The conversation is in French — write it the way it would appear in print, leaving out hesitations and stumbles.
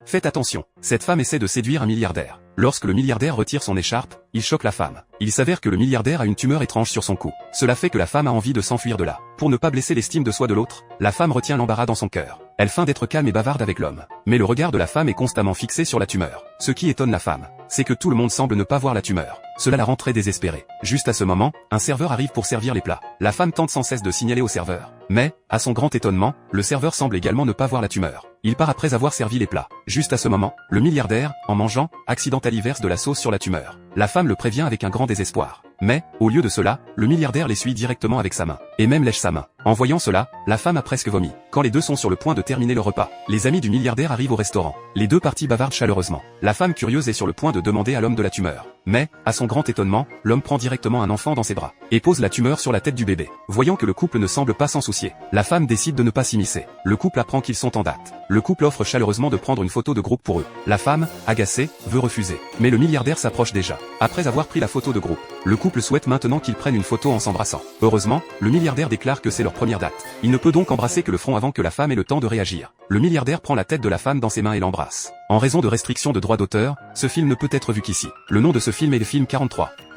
Faites attention, cette femme essaie de séduire un milliardaire. Lorsque le milliardaire retire son écharpe, il choque la femme. Il s'avère que le milliardaire a une tumeur étrange sur son cou. Cela fait que la femme a envie de s'enfuir de là. Pour ne pas blesser l'estime de soi de l'autre, la femme retient l'embarras dans son cœur. Elle feint d'être calme et bavarde avec l'homme. Mais le regard de la femme est constamment fixé sur la tumeur. Ce qui étonne la femme, c'est que tout le monde semble ne pas voir la tumeur. Cela la rend très désespérée. Juste à ce moment, un serveur arrive pour servir les plats. La femme tente sans cesse de signaler au serveur. Mais, à son grand étonnement, le serveur semble également ne pas voir la tumeur. Il part après avoir servi les plats. Juste à ce moment, le milliardaire, en mangeant, accidentally verse de la sauce sur la tumeur. La femme le prévient avec un grand désespoir. Mais, au lieu de cela, le milliardaire l'essuie directement avec sa main. Et même lèche sa main. En voyant cela, la femme a presque vomi. Quand les deux sont sur le point de terminer le repas, les amis du milliardaire arrivent au restaurant. Les deux parties bavardent chaleureusement. La femme curieuse est sur le point de demander à l'homme de la tumeur. Mais, à son grand étonnement, l'homme prend directement un enfant dans ses bras. Et pose la tumeur sur la tête du bébé. Voyant que le couple ne semble pas s'en soucier, la femme décide de ne pas s'immiscer. Le couple apprend qu'ils sont en date. Le couple offre chaleureusement de prendre une photo de groupe pour eux. La femme, agacée, veut refuser. Mais le milliardaire s'approche déjà. Après avoir pris la photo de groupe, le couple souhaite maintenant qu'ils prennent une photo en s'embrassant. Heureusement, le milliardaire déclare que c'est leur première date. Il ne peut donc embrasser que le front avant que la femme ait le temps de réagir. Le milliardaire prend la tête de la femme dans ses mains et l'embrasse. En raison de restrictions de droits d'auteur, ce film ne peut être vu qu'ici. Le nom de ce film est le film 43.